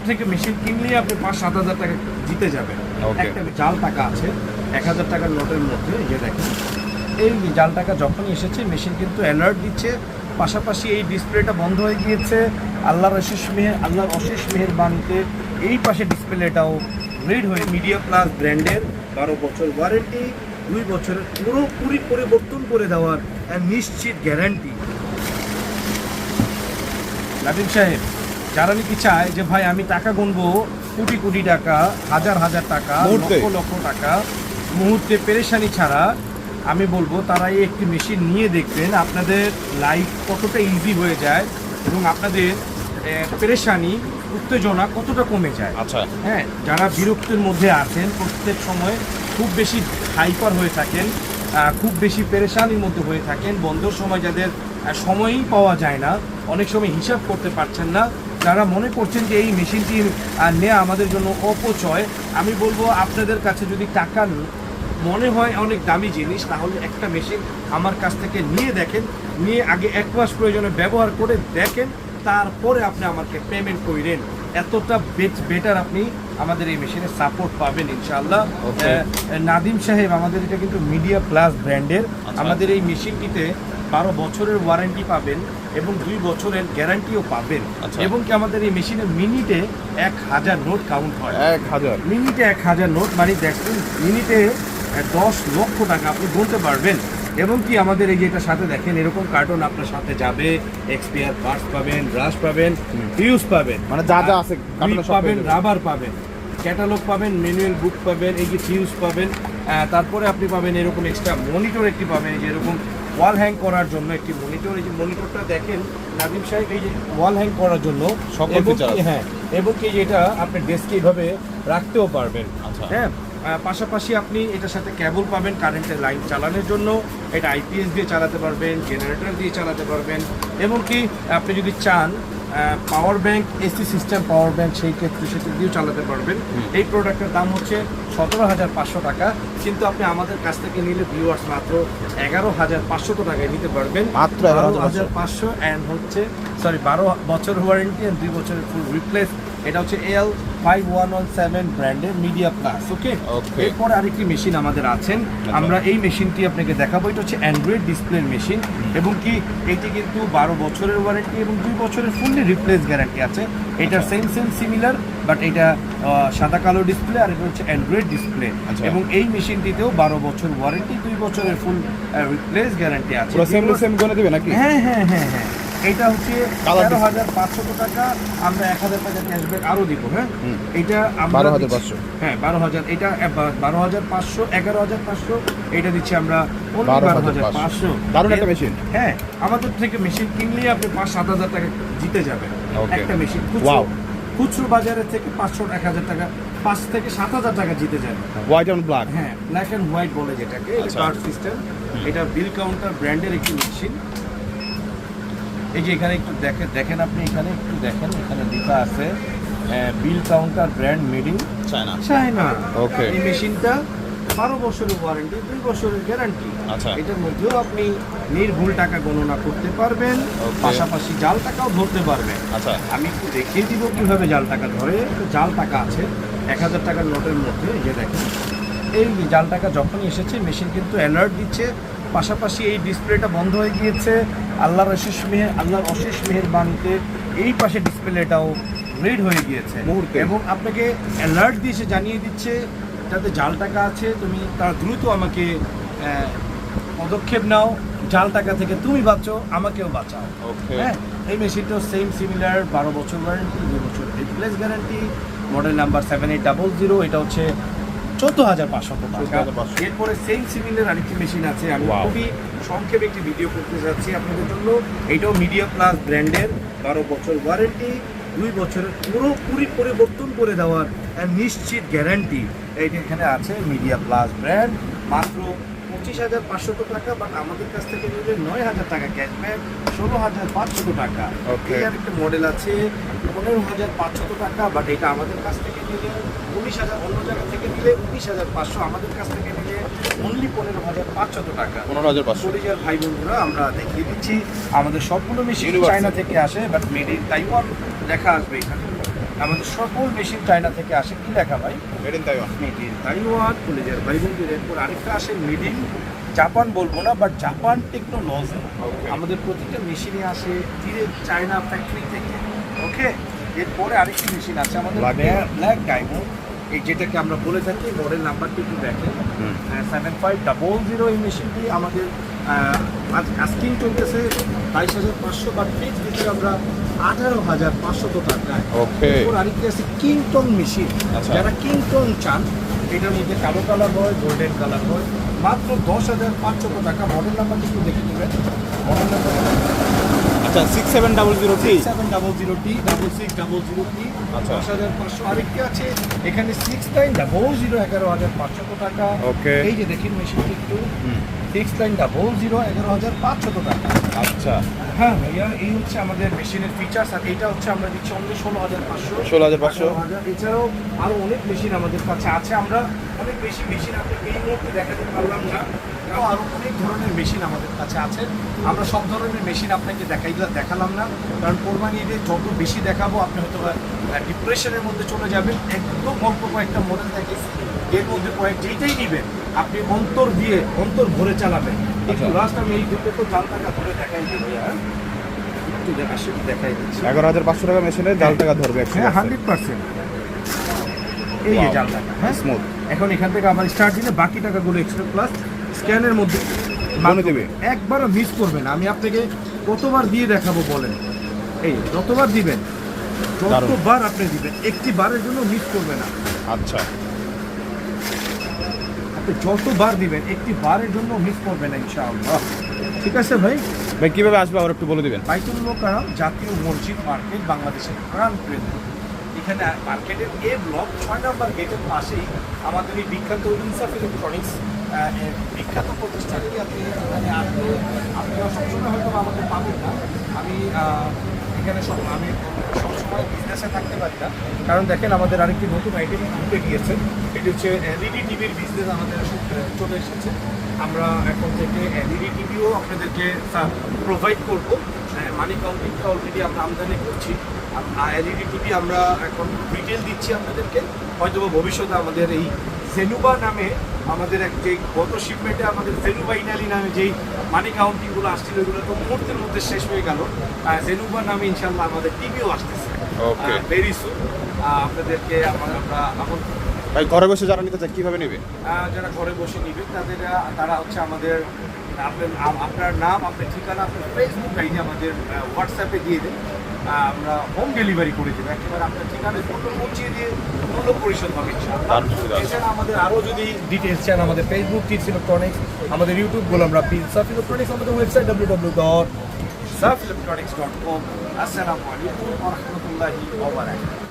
থেকে মেশিন কিনলে আপনি 5-7 হাজার টাকা জিতে যাবেন। একটা জাল টাকা আছে 1000 টাকার নোটের মধ্যে, যে দেখেন এই জাল টাকা যখনই এসেছে মেশিন কিন্তু অ্যালার্ট দিচ্ছে। পাশাপাশি এই ডিসপ্লেটা বন্ধ হয়ে গিয়েছে, আল্লাহর অশেষ মেহেরবানিতে এই পাশে ডিসপ্লেটাও রেড হয়ে মিডিয়া প্লাস ব্র্যান্ডের 12 বছর ওয়ারেন্টি, 2 বছরের পুরোপুরি পরিবর্তন করে দেওয়ার নিশ্চিত গ্যারান্টি। নাদিম সাহেব, যারা নাকি চায় যে ভাই আমি টাকা গুনবো কোটি কোটি টাকা, হাজার হাজার টাকা, লক্ষ লক্ষ টাকা মুহূর্তে পেরেশানি ছাড়া, আমি বলবো তারা এই একটি মেশিন নিয়ে দেখবেন আপনাদের লাইফ কতটা ইজি হয়ে যায় এবং আপনাদের পেরেশানি উত্তেজনা কতটা কমে যায়। আচ্ছা, হ্যাঁ, যারা বিরক্তির মধ্যে আছেন, প্রত্যেক সময় খুব বেশি হাইপার হয়ে থাকেন, খুব বেশি পেরেশানির মধ্যে হয়ে থাকেন, বন্ধের সময় যাদের সময়ই পাওয়া যায় না, অনেক সময় হিসাব করতে পারছেন না, যারা মনে করছেন যে এই মেশিনটি নেওয়া আমাদের জন্য অপচয়, আমি বলবো আপনাদের কাছে যদি টাকা মনে হয় অনেক দামি জিনিস, তাহলে একটা মেশিন আমার কাছ থেকে নিয়ে দেখেন, নিয়ে আগে 1 মাস প্রয়োজনে ব্যবহার করে দেখেন, তারপরে আপনি আমাকে পেমেন্ট করেন। এতটা বেটার আপনি আমাদের এই মেশিনের সাপোর্ট পাবেন ইনশাআল্লাহ। নাদিম সাহেব, আমাদের এটা কিন্তু মিডিয়া প্লাস ব্র্যান্ডের। আমাদের এই মেশিনটিতে 12 বছরের ওয়ারেন্টি পাবেন এবং 2 বছরের গ্যারান্টিও পাবেন। এবং কি আমাদের এই মেশিনের মিনিটে 1000 নোট কাউন্ট হয়। 1000 মিনিটে 1000 নোট, মানে দেখুন মিনিটে 10 লক্ষ টাকা আপনি গুনতে পারবেন। এবং কি আমাদের এই যে এটার সাথে দেখেন এরকম কার্টন আপনার সাথে যাবে, এক্সপায়ার পার্টস পাবেন, ব্রাশ পাবেন, ফিউজ পাবেন, মানে যা যা আছে পাবেন, রাবার পাবেন, ক্যাটালগ পাবেন, ম্যানুয়াল বুক পাবেন, এই যে ফিউজ পাবেন, তারপরে আপনি পাবেন এরকম এক্সট্রা মনিটর একটি পাবেন, যে এরকম ওয়াল হ্যাং করার জন্য একটি মনিটর। এই যে মনিটরটা দেখেন নাদিম সাহেব, এই যে ওয়াল হ্যাং করার জন্য হ্যাঁ, এবং কি যেটা আপনি ডেস্কে এইভাবে রাখতেও পারবেন। হ্যাঁ, পাশাপাশি আপনি এটার সাথে কেবল পাবেন কারেন্টের লাইন চালানোর জন্য, এটা আইপিএস দিয়ে চালাতে পারবেন, জেনারেটর দিয়ে চালাতে পারবেন, এবং কি আপনি যদি চান power bank, AC system power bank, সেই ক্ষেত্রে সেটা দিয়েও চালাতে পারবেন। এই প্রোডাক্টের দাম হচ্ছে 17,500 টাকা, কিন্তু আপনি আমাদের কাছ থেকে নিলে ভিউয়ার্স মাত্র 11,500 টাকায় নিতে পারবেন, মাত্র 11,500। অ্যান্ড হচ্ছে 12 বছর ওয়ারেন্টি অ্যান্ড 2 বছরের ফুল রিপ্লেস। এটা হচ্ছে AL5117 ব্র্যান্ডের মিডিয়া প্লাস। ওকে, এরপরে আরেকটি মেশিন আমাদের আছেন, আমরা এই মেশিনটি আপনাকে দেখাবো। এটা হচ্ছে অ্যান্ড্রয়েড ডিসপ্লের মেশিন, এবং কি এটি কিন্তু 12 বছরের ওয়ারেন্টি এবং 2 বছরের ফুললি রিপ্লেস গ্যারান্টি আছে। এটা সেম সিমিলার, বাট এটা সাদা কালো ডিসপ্লে, আর এটা হচ্ছে অ্যান্ড্রয়েড ডিসপ্লে। এবং এই মেশিনটিতেও 12 বছর ওয়ারেন্টি, 2 বছরের ফুল রিপ্লেস গ্যারান্টি আছে। সেম করে দেবে নাকি? হ্যাঁ হ্যাঁ হ্যাঁ হ্যাঁ, এটা হচ্ছে 13,500 টাকা, আমরা 1000 টাকা ক্যাশব্যাক আরো দিব। হ্যাঁ, এটা আমরা 12,500। হ্যাঁ 12,000, এটা 12,500, 11,500, এটা দিচ্ছি আমরা 12,500। দারুণ একটা মেশিন। হ্যাঁ, আমাদের থেকে মেশিন কিনলেই আপনি 5-7 হাজার টাকা জিতে যাবেন একটা মেশিন। খুচরো বাজারের থেকে 500-1000 টাকা, 5 থেকে 7,000 টাকা জিতে যাবে। হোয়াইট অ্যান্ড ব্ল্যাক, হ্যাঁ, ব্ল্যাক অ্যান্ড হোয়াইট বলে যেটাকে, এটা কার্ড সিস্টেম। এটা বিল কাউন্টার ব্র্যান্ডের একটি মেশিন। এই যে এখানে একটু দেখেন আপনি, এখানে একটু দেখেন, এখানে লেখা আছে bill counter brand made in China. Okay, এই মেশিনটা 12 বছরের ওয়ারেন্টি, 2 বছরের গ্যারান্টি। এটার মধ্যেও আপনি নির্ভুল টাকা গণনা করতে পারবেন, পাশাপাশি জাল টাকাও ধরতে পারবেন। আমি একটু দেখিয়ে দিব কিভাবে জাল টাকা ধরে। জাল টাকা আছে 1000 টাকার নোটের মধ্যে, যে দেখেন এই জাল টাকা যখনই এসেছে মেশিন কিন্তু অ্যালার্ট দিচ্ছে। পাশাপাশি এই ডিসপ্লেটা বন্ধ হয়ে গিয়েছে, আল্লাহর অশেষ মেহেরবানিতে এই পাশে ডিসপ্লেটাও রেড হয়ে গিয়েছে মুহূর্তে, এবং আপনাকে অ্যালার্ট দিয়ে সে জানিয়ে দিচ্ছে যাতে জাল টাকা আছে, তুমি তার দ্রুত আমাকে পদক্ষেপ নাও, জাল টাকা থেকে তুমি বাঁচো, আমাকেও বাঁচাও। হ্যাঁ, এই মেশিনটাও সেম সিমিলার, 12 বছর ওয়ারেন্টি, 2 বছর রিপ্লেস গ্যারান্টি, মডেল নাম্বার 7800। এটা হচ্ছে 14,500 টাকা। এরপরে সেম সিমিলার আরেকটি মেশিন আছে, আমি খুবই সংক্ষেপে একটি ভিডিও করতে যাচ্ছি আপনাদের জন্য। এটাও মিডিয়া প্লাস ব্র্যান্ডের, 12 বছর ওয়ারেন্টি, 2 বছরের পুরোপুরি পরিবর্তন করে দেওয়ার নিশ্চিত গ্যারান্টি। এইটা এখানে আছে মিডিয়া প্লাস ব্র্যান্ড, মাত্র 25,500 টাকা, বাট আমাদের কাছ থেকে নিলে 9,000 টাকা ক্যাশব্যাক, 16,500 টাকা। এই আরেকটা মডেল আছে 15,500 টাকা, বাট এটা আমাদের কাছ থেকে নিলে 19,000, অন্য জায়গা থেকে নিলে 19,500, আমাদের কাছ থেকে নিলে অনলি 15,500 টাকা। 15,500 ভাই বন্ধুরা, আমরা দেখিয়ে দিচ্ছি আমাদের সবগুলো মেশিন চায়না থেকে আসে, বাট মেড ইন তাইওয়ান লেখা আসবে এখানে। আমাদের সকল মেশিন চায়না থেকে আসে। কি লেখা ভাই? Made in Taiwan. Made in Taiwan কলেজের ভাই বোনদের। এরপর আরেকটা আসে মেড ইন জাপান, বলবো না বাট জাপান টেকনোলজি। আমাদের প্রতিটা মেশিনে আসে ডিরেক্ট চায়না ফ্যাক্টরি থেকে। ওকে, এরপরে আরেকটি মেশিন আছে আমাদের ব্ল্যাক ডায়মন্ড, এই যেটাকে আমরা বলে থাকি। মডেল নাম্বারটি একটু দেখেন 7500। এই মেশিনটি আমাদের আস্কিং চলতেছে 22,500, বাট ফিক্স দিতে আমরা 18,500 টাকায়। ওকে। এরপর আরেকটি আছে কিংটন মেশিন। আচ্ছা। যারা কিংটন চান, এটার মধ্যে কালো কালার হয়, গোল্ডেন কালার হয়, মাত্র 10,500 টাকা। মডেল নাম্বারটি একটু দেখে নেবেন। মডেল নাম্বার আচ্ছা 6700T। 700T 6600T। আচ্ছা। 10,500। আরেকটি আছে এখানে 6900 11,500 টাকা। ওকে। এই যে দেখেন মেশিনটি একটু 6900 11,500 টাকা। আচ্ছা হ্যাঁ ভাইয়া, এই হচ্ছে আমাদের মেশিনের ফিচার্স। আর এটা হচ্ছে আমরা দিচ্ছি অনলি 16,500। 16,500। এছাড়াও আরো অনেক মেশিন আমাদের কাছে আছে। আমরা অনেক বেশি মেশিন আপনাকে এই মুহূর্তে দেখাতে পারলাম না, তাও আরো অনেক ধরনের মেশিন আমাদের কাছে আছে। আমরা সব ধরনের মেশিন আপনাকে দেখালাম না, কারণ কোরবানি ঈদে যত বেশি দেখাবো আপনি হয়তো ডিপ্রেশনের মধ্যে চলে যাবেন। একদম অল্প কয়েকটা মডেল থাকে, এর মধ্যে যেইটাই নেবেন আপনি অন্তর ভরে চালাবেন। একটু লাস্ট আমি এই দুটো তো জাল টাকা ধরে দেখাই দিই ভাইয়া, একটু দেখাই দিচ্ছি। 11,500 টাকা মেশিনে জাল টাকা ধরবে। হ্যাঁ 100%। এই যে জাল টাকা, হ্যাঁ স্মুথ। এখন এখান থেকে আমার স্টার্ট দিলে বাকি টাকাগুলো এক্সট্রা প্লাস স্ক্যানের মধ্যে বলে দেবে। একবারও মিস করবেন। আমি আপনাকে কতবার দিয়ে দেখাবো বলেন? এই যতবার দিবেন, যতবার আপনি দিবেন, একটি বারের জন্য মিস করবে না। আচ্ছা আপনি যতবার দিবেন একটি বারের জন্য মিস করবে না ইনশাআল্লাহ। ঠিক আছে ভাই? ভাই কিভাবে আসবে আবার একটু বলে দিবেন। বাইতুল মোকাররম জাতীয় মসজিদ মার্কেট, বাংলাদেশের প্রাণ কেন্দ্র। এখানে মার্কেটের এ ব্লক 6 নম্বর গেটের পাশেই আমাদের এই বিখ্যাত ইনসাফ ইলেকট্রনিক্স বিখ্যাত প্রতিষ্ঠানটি। আপনি এখানে আসলে আপনারা সবসময় হয়তো আমাদের পাবেন না। আমি এখানে আমি সবসময় বিজনেসে থাকতে পারি না, কারণ দেখেন আমাদের আরেকটি নতুন আইটেম ঢুকে গিয়েছে। এটি হচ্ছে এলইডি টিভির বিজনেস আমাদের চলে এসেছে। আমরা এখন থেকে এলইডি টিভিও আপনাদেরকে প্রোভাইড করব। মানি কাউন্টিংটা অলরেডি আমরা আমদানি করছি। এলইডি টিভি আমরা এখন রিটেল দিচ্ছি আপনাদেরকে। হয়তো ভবিষ্যতে আমাদের এই জেনুবা নামে আমাদের যে গত শিপমেন্টে আমাদের জেনুবা ইনালি নামে যেই মানি কাউন্টিংগুলো আসছিল, এগুলো তো মুহূর্তের মধ্যে শেষ হয়ে গেল। জেনুবা নামে ইনশাল্লাহ আমাদের টিভিও আসতেছে ভেরি সুন। আপনাদেরকে আমরা ভাই ঘরে বসে যারা নিতে চায় কিভাবে নেবে? যারা ঘরে বসে নিবে তারা হচ্ছে আমাদের আপনার নাম, আপনার ঠিকানা, আপনার ফেসবুক আইডি আমাদের হোয়াটসঅ্যাপে দিয়ে দেন। আমরা হোম ডেলিভারি করে দেবো। একেবারে আপনার ঠিকানায় ফটো পৌঁছিয়ে দিয়ে মূল্য পরিশোধ হবে ইনশাআল্লাহ। এছাড়া আমাদের আরও যদি ডিটেলস চান, আমাদের ফেসবুক টিপস ইলেকট্রনিক্স, আমাদের ইউটিউব বলে আমরা সাফ ইলেকট্রনিক্স, আমাদের ওয়েবসাইট www.safelectronics.com। আসসালামু আলাইকুম ওয়া রাহমাতুল্লাহি ওয়া বারাকাতুহু।